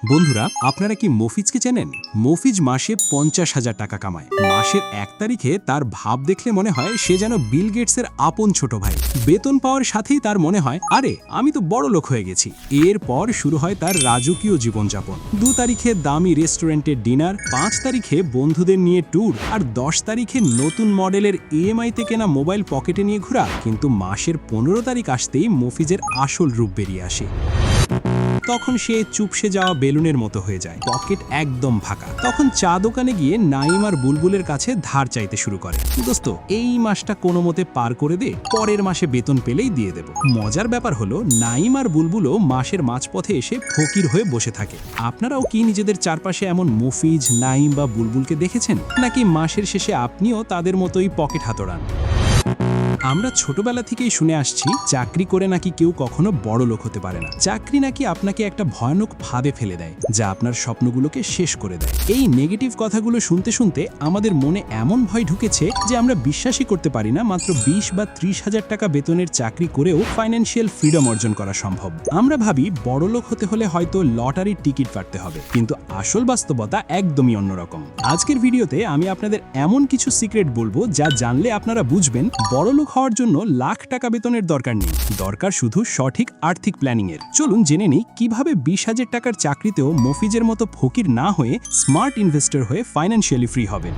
বন্ধুরা, আপনারা কি মফিজকে চেনেন? মফিজ মাসে 50,000 টাকা কামায়। মাসের 1 তারিখে তার ভাব দেখলে মনে হয় সে যেন বিল গেটসের আপন ছোট ভাই। বেতন পাওয়ার সাথেই তার মনে হয়, আরে আমি তো বড় লোক হয়ে গেছি। এরপর শুরু হয় তার রাজকীয় জীবনযাপন। 2 তারিখে দামি রেস্টুরেন্টের ডিনার, 5 তারিখে বন্ধুদের নিয়ে ট্যুর, আর 10 তারিখে নতুন মডেলের ইএমআইতে কেনা মোবাইল পকেটে নিয়ে ঘোরা। কিন্তু মাসের 15 তারিখ আসতেই মফিজের আসল রূপ বেরিয়ে আসে। তখন সে চুপসে যাওয়া বেলুনের মতো হয়ে যায়, পকেট একদম ফাঁকা। তখন চা দোকানে গিয়ে নাইম আর বুলবুলের কাছে ধার চাইতে শুরু করে, দোস্ত এই মাসটা কোনো মতে পার করে দে, পরের মাসে বেতন পেলেই দিয়ে দেব। মজার ব্যাপার হলো নাইম আর বুলবুলও মাসের মাঝপথে এসে ফকির হয়ে বসে থাকে। আপনারাও কি নিজেদের চারপাশে এমন মফিজ, নাইম বা বুলবুলকে দেখেছেন, নাকি মাসের শেষে আপনিও তাদের মতোই পকেট হাতড়ান? আমরা ছোটবেলা থেকেই শুনে আসছি চাকরি করে নাকি কেউ কখনো বড় লোক হতে পারে না। চাকরি নাকি আপনাকে একটা ভয়ানক ফাঁদে ফেলে দেয়, যা আপনার স্বপ্নগুলোকে শেষ করে দেয়। এই নেগেটিভ কথাগুলো শুনতে শুনতে আমাদের মনে এমন ভয় ঢুকেছে যে আমরা বিশ্বাসই করতে পারি না মাত্র 20 বা 30,000 টাকা বেতনের চাকরি করেও ফাইন্যান্সিয়াল ফ্রিডম অর্জন করা সম্ভব। আমরা ভাবি বড় লোক হতে হলে হয়তো লটারির টিকিট কাটতে হবে, কিন্তু আসল বাস্তবতা একদমই অন্যরকম। আজকের ভিডিওতে আমি আপনাদের এমন কিছু সিক্রেট বলবো যা জানলে আপনারা বুঝবেন বড় লোক হওয়ার জন্য লাখ টাকা বেতনের দরকার নেই, দরকার শুধু সঠিক আর্থিক প্ল্যানিং এর। চলুন জেনে নিই কিভাবে 20,000 টাকার চাকরিতেও মফিজের মতো ফকির না হয়ে স্মার্ট ইনভেস্টর হয়ে ফাইন্যান্সিয়ালি ফ্রি হবেন।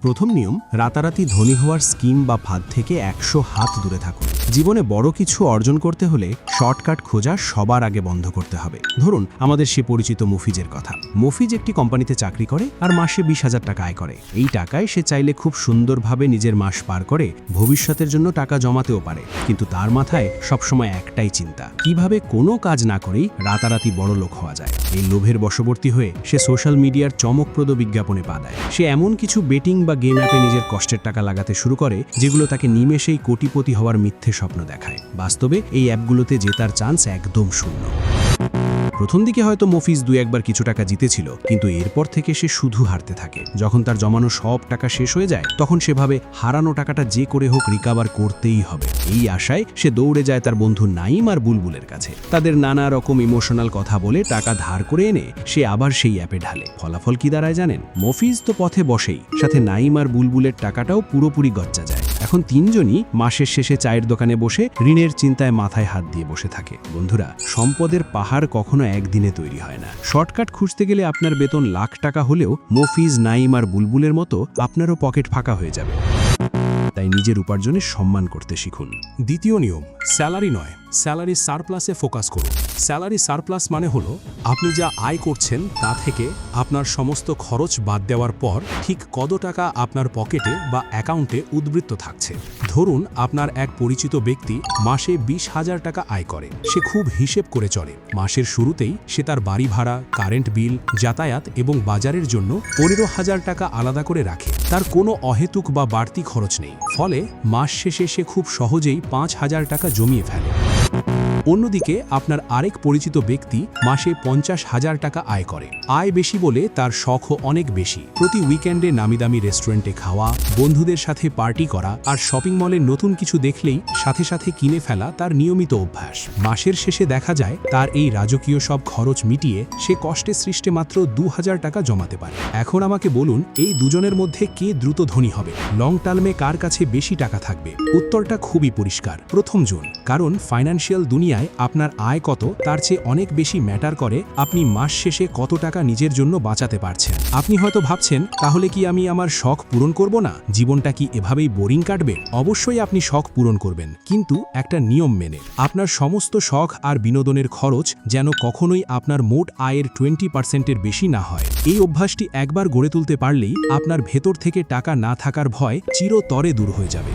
প্রথম নিয়ম, রাতারাতি ধনী হওয়ার স্কিম বা ফাঁদ থেকে 100 হাত দূরে থাকুন। জীবনে বড় কিছু অর্জন করতে হলে শর্টকাট খোঁজা সবার আগে বন্ধ করতে হবে। ধরুন আমাদের সে পরিচিত মফিজের কথা। মফিজ একটি কোম্পানিতে চাকরি করে আর মাসে 20,000 টাকা আয় করে। এই টাকায় সে চাইলে খুব সুন্দরভাবে নিজের মাস পার করে ভবিষ্যতের জন্য টাকা জমাতেও পারে। কিন্তু তার মাথায় সবসময় একটাই চিন্তা, কিভাবে কোনো কাজ না করেই রাতারাতি বড় লোক হওয়া যায়। এই লোভের বশবর্তী হয়ে সে সোশ্যাল মিডিয়ার চমকপ্রদ বিজ্ঞাপনে পা দেয়। সে এমন কিছু বেটিং বা গেম অ্যাপে নিজের কষ্টের টাকা লাগাতে শুরু করে যেগুলো তাকে নিমেষেই কোটিপতি হওয়ার মিথ্যে স্বপ্ন দেখায়। বাস্তবে এই অ্যাপগুলোতে জেতার চান্স একদম শূন্য। প্রথম দিকে হয়তো মফিজ 2-1 বার কিছু টাকা জিতেছিল, কিন্তু এরপর থেকে সে শুধু হারতে থাকে। যখন তার জমানো সব টাকা শেষ হয়ে যায় তখন সে ভাবে হারানো টাকাটা যে করে হোক রিকভার করতেই হবে। এই আশায় সে দৌড়ে যায় তার বন্ধু নাইম আর বুলবুলের কাছে। তাদের নানা রকম ইমোশনাল কথা বলে টাকা ধার করে এনে সে আবার সেই অ্যাপে ঢালে। ফলাফল কি দাঁড়ায় জানেন? মফিজ তো পথে বসেই, সাথে নাইম আর বুলবুলের টাকাটাও পুরোপুরি গচ্চা যায়। এখন তিনজনই মাসের শেষে চায়ের দোকানে বসে ঋণের চিন্তায় মাথায় হাত দিয়ে বসে থাকে। বন্ধুরা, সম্পদের পাহাড় কখনো একদিনে তৈরি হয় না। শর্টকাট খুঁজতে গেলে আপনার বেতন লাখ টাকা হলেও মফিজ, নাইম আর বুলবুলের মতো আপনারও পকেট ফাঁকা হয়ে যাবে। তাই নিজের উপার্জনের সম্মান করতে শিখুন। দ্বিতীয় নিয়ম, স্যালারি নয়, স্যালারি সারপ্লাসে ফোকাস করুন। স্যালারি সারপ্লাস মানে হলো আপনি যা আয় করছেন তা থেকে আপনার সমস্ত খরচ বাদ দেওয়ার পর ঠিক কত টাকা আপনার পকেটে বা অ্যাকাউন্টে উদ্বৃত্ত থাকছে। ধরুন আপনার এক পরিচিত ব্যক্তি মাসে 20,000 টাকা আয় করে। সে খুব হিসেব করে চলে। মাসের শুরুতেই সে তার বাড়ি ভাড়া, কারেন্ট বিল, যাতায়াত এবং বাজারের জন্য 15,000 টাকা আলাদা করে রাখে। তার কোনো অহেতুক বা বাড়তি খরচ নেই। ফলে মাস শেষে সে খুব সহজেই 5,000 টাকা জমিয়ে ফেলে। অন্যদিকে আপনার আরেক পরিচিত ব্যক্তি মাসে 50,000 টাকা আয় করে। আয় বেশি বলে তার শখও অনেক বেশি। প্রতি উইকেন্ডে নামিদামি রেস্টুরেন্টে খাওয়া, বন্ধুদের সাথে পার্টি করা আর শপিং মলে নতুন কিছু দেখলেই সাথে সাথে কিনে ফেলা তার নিয়মিত অভ্যাস। মাসের শেষে দেখা যায় তার এই রাজকীয় সব খরচ মিটিয়ে সে কষ্টে সৃষ্টে মাত্র 2,000 টাকা জমাতে পারে। এখন আমাকে বলুন, এই দুজনের মধ্যে কে দ্রুত ধনী হবে? লং টার্মে কার কাছে বেশি টাকা থাকবে? উত্তরটা খুবই পরিষ্কার, প্রথম জন। কারণ ফাইন্যান্সিয়াল দুনিয়ায় আপনার আয় কত তার চেয়ে অনেক বেশি ম্যাটার করে আপনি মাস শেষে কত টাকা নিজের জন্য বাঁচাতে পারছেন। আপনি হয়তো ভাবছেন, তাহলে কি আমি আমার শখ পূরণ করব না? জীবনটা কি এভাবেই বোরিং কাটবে? অবশ্যই আপনি শখ পূরণ করবেন, কিন্তু একটা নিয়ম মেনে। আপনার সমস্ত শখ আর বিনোদনের খরচ যেন কখনোই আপনার মোট আয়ের 20%-এর বেশি না হয়। এই অভ্যাসটি একবার গড়ে তুলতে পারলেই আপনার ভেতর থেকে টাকা না থাকার ভয় চিরতরে দূর হয়ে যাবে।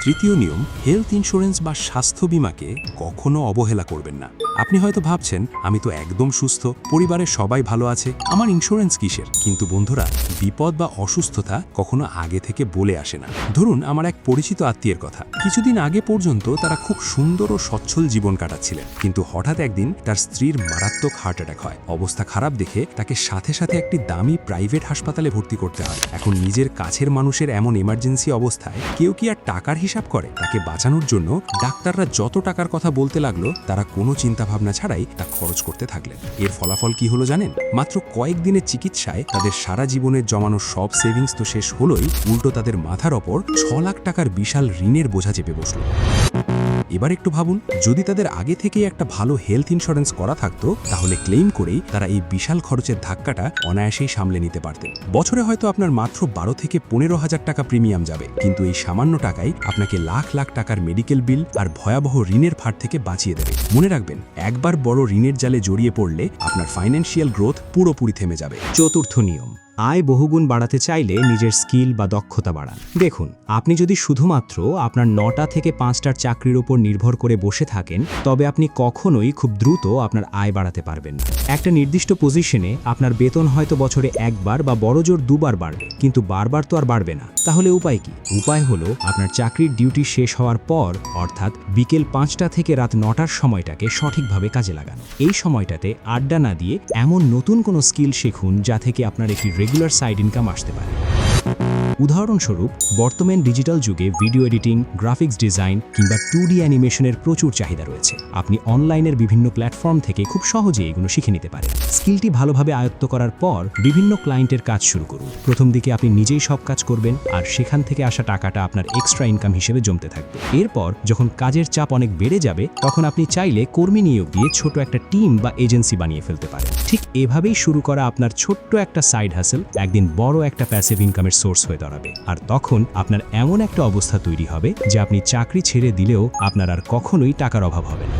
তৃতীয় নিয়ম, হেলথ ইন্স্যুরেন্স বা স্বাস্থ্য বীমাকে কখনো অবহেলা করবেন না। আপনি হয়তো ভাবছেন, আমি তো একদম সুস্থ, পরিবারের সবাই ভালো আছে, আমার ইন্স্যুরেন্স কিসের? কিন্তু বন্ধুরা, বিপদ বা অসুস্থতা কখনো আগে থেকে বলে আসে না। ধরুন আমার এক পরিচিত আত্মীয়ের কথা। কিছুদিন আগে পর্যন্ত তারা খুব সুন্দর ও সচ্ছল জীবন কাটাচ্ছিলেন, কিন্তু হঠাৎ একদিন তার স্ত্রীর মারাত্মক হার্ট অ্যাটাক হয়। অবস্থা খারাপ দেখে তাকে সাথে সাথে একটি দামি প্রাইভেট হাসপাতালে ভর্তি করতে হয়। এখন নিজের কাছের মানুষের এমন এমার্জেন্সি অবস্থায় কেউ কি আর টাকার হিসাব হিসাব করে তাকে বাঁচানোর জন্য ডাক্তাররা যত টাকার কথা বলতে লাগলো তারা কোনো চিন্তাভাবনা ছাড়াই তা খরচ করতে থাকলেন। এর ফলাফল কি হলো জানেন? মাত্র কয়েকদিনের চিকিৎসায় তাদের সারা জীবনের জমানো সব সেভিংস তো শেষ হলোই, উল্টো তাদের মাথার ওপর 6 লাখ টাকার বিশাল ঋণের বোঝা চেপে বসল। এবার একটু ভাবুন, যদি তাদের আগে থেকেই একটা ভালো হেলথ ইন্স্যুরেন্স করা থাকতো তাহলে ক্লেম করেই তারা এই বিশাল খরচের ধাক্কাটা অনায়াসেই সামলে নিতে পারতেন। বছরে হয়তো আপনার মাত্র 12 থেকে 15,000 টাকা প্রিমিয়াম যাবে, কিন্তু এই সামান্য টাকাই আপনাকে লাখ লাখ টাকার মেডিকেল বিল আর ভয়াবহ ঋণের ফাঁড় থেকে বাঁচিয়ে দেবে। মনে রাখবেন, একবার বড় ঋণের জালে জড়িয়ে পড়লে আপনার ফাইন্যান্সিয়াল গ্রোথ পুরোপুরি থেমে যাবে। চতুর্থ নিয়ম, আয় বহুগুণ বাড়াতে চাইলে নিজের স্কিল বা দক্ষতা বাড়ান। দেখুন, আপনি যদি শুধুমাত্র আপনার 9টা থেকে 5টার চাকরির উপর নির্ভর করে বসে থাকেন, তবে আপনি কখনোই খুব দ্রুত আপনার আয় বাড়াতে পারবেন না। একটা নির্দিষ্ট পজিশনে আপনার বেতন হয়তো বছরে একবার বা বড়জোর 2বার বাড়বে, কিন্তু বারবার তো আর বাড়বে না। তাহলে উপায় কি? উপায় হলো আপনার চাকরির ডিউটি শেষ হওয়ার পর, অর্থাৎ বিকেল 5টা থেকে রাত 9টার সময়টাকে সঠিকভাবে কাজে লাগানো। এই সময়টাতে আড্ডা না দিয়ে এমন নতুন কোনো স্কিল শিখুন যা থেকে আপনার একটি রেগুলার সাইড ইনকাম আসতে পারে। উদাহরণস্বরূপ, বর্তমান ডিজিটাল যুগে ভিডিও এডিটিং, গ্রাফিক্স ডিজাইন কিংবা 2D অ্যানিমেশনের প্রচুর চাহিদা রয়েছে। আপনি অনলাইনের বিভিন্ন প্ল্যাটফর্ম থেকে খুব সহজে এগুলো শিখে নিতে পারেন। স্কিলটি ভালোভাবে আয়ত্ত করার পর বিভিন্ন ক্লায়েন্টের কাজ শুরু করুন। প্রথম দিকে আপনি নিজেই সব কাজ করবেন, আর সেখান থেকে আসা টাকাটা আপনার এক্সট্রা ইনকাম হিসেবে জমতে থাকবে। এরপর যখন কাজের চাপ অনেক বেড়ে যাবে, তখন আপনি চাইলে কর্মী নিয়োগ দিয়ে ছোট একটা টিম বা এজেন্সি বানিয়ে ফেলতে পারেন। ঠিক এভাবেই শুরু করা আপনার ছোট্ট একটা সাইড হাসেল একদিন বড় একটা প্যাসিভ ইনকামের সোর্স হয়ে দাঁড়াবে। আর তখন আপনার এমন একটা অবস্থা তৈরি হবে যে আপনি চাকরি ছেড়ে দিলেও আপনার আর কখনোই টাকার অভাব হবে না।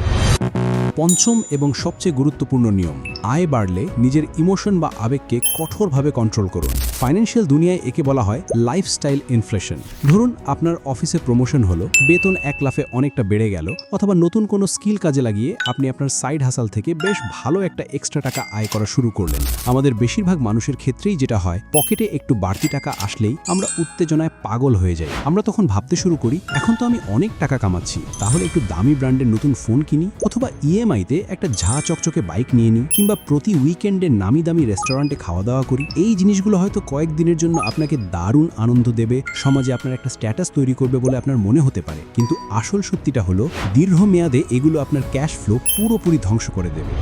পঞ্চম এবং সবচেয়ে গুরুত্বপূর্ণ নিয়ম, আয় বাড়লে নিজের ইমোশন বা আবেগকে কঠোরভাবে কন্ট্রোল করুন। ফাইন্যান্সিয়াল দুনিয়ায় একে বলা হয় লাইফস্টাইল ইনফ্লেশন। ধরুন, আপনার অফিসে প্রমোশন হলো, বেতন 1 লাফে অনেকটা বেড়ে গেল, অথবা নতুন কোনো স্কিল কাজে লাগিয়ে আপনি আপনার সাইড হাসাল থেকে বেশ ভালো একটা এক্সট্রা টাকা আয় করা শুরু করলেন। আমাদের বেশিরভাগ মানুষের ক্ষেত্রেই যেটা হয়, পকেটে একটু বাড়তি টাকা আসলেই আমরা উত্তেজনায় পাগল হয়ে যাই। আমরা তখন ভাবতে শুরু করি, এখন তো আমি অনেক টাকা কামাচ্ছি, তাহলে একটু দামি ব্র্যান্ডের নতুন ফোন কিনি, অথবা ইএমআইতে একটা ঝা চকচকে বাইক নিয়ে নিই, কিংবা প্রতি উইকেন্ডে নামি দামি রেস্টুরেন্টে খাওয়া দাওয়া করি। এই জিনিসগুলো হয়তো কয়েকদিনের জন্য আপনাকে দারুণ আনন্দ দেবে, সমাজে আপনার একটা স্ট্যাটাস তৈরি করবে বলে আপনার মনে হতে পারে, কিন্তু আসল সত্যিটা হলো দীর্ঘমেয়াদে এগুলো আপনার ক্যাশ ফ্লো পুরোপুরি ধ্বংস করে দেবে।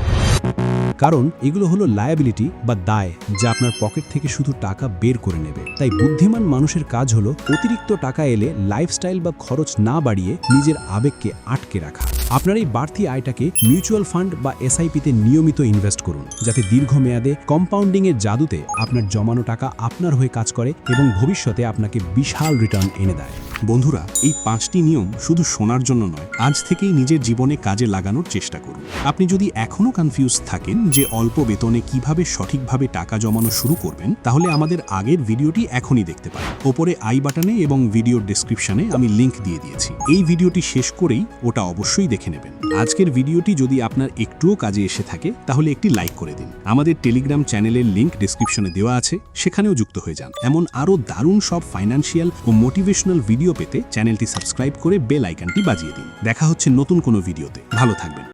কারণ এগুলো হলো লায়াবিলিটি বা দায়, যা আপনার পকেট থেকে শুধু টাকা বের করে নেবে। তাই বুদ্ধিমান মানুষের কাজ হলো অতিরিক্ত টাকা এলে লাইফস্টাইল বা খরচ না বাড়িয়ে নিজের আবেগকে আটকে রাখা। আপনার এই বাড়তি আয়টাকে মিউচুয়াল ফান্ড বা এসআইপিতে নিয়মিত ইনভেস্ট করুন, যাতে দীর্ঘমেয়াদে কম্পাউন্ডিংয়ের জাদুতে আপনার জমানো টাকা আপনার হয়ে কাজ করে এবং ভবিষ্যতে আপনাকে বিশাল রিটার্ন এনে দেয়। বন্ধুরা, এই 5টি নিয়ম শুধু শোনার জন্য নয়, আজ থেকেই নিজের জীবনে কাজে লাগানোর চেষ্টা করুন। আপনি যদি এখনও কনফিউজ থাকেন যে অল্প বেতনে কিভাবে সঠিকভাবে টাকা জমানো শুরু করবেন, তাহলে আমাদের আগের ভিডিওটি এখনই দেখতে পারেন। ওপরে আই বাটনে এবং ভিডিওর ডেসক্রিপশনে আমি লিংক দিয়ে দিয়েছি। এই ভিডিওটি শেষ করেই ওটা অবশ্যই দেখে নেবেন। আজকের ভিডিওটি যদি আপনার একটুও কাজে এসে থাকে, তাহলে একটি লাইক করে দিন। আমাদের টেলিগ্রাম চ্যানেলের লিংক ডেসক্রিপশনে দেওয়া আছে, সেখানেও যুক্ত হয়ে যান। এমন আরও দারুণ সব ফাইন্যান্সিয়াল ও মোটিভেশনাল ভিডিও পেতে চ্যানেলটি সাবস্ক্রাইব করে বেল আইকনটি বাজিয়ে দিন। দেখা হচ্ছে নতুন কোনো ভিডিওতে। ভালো থাকবেন।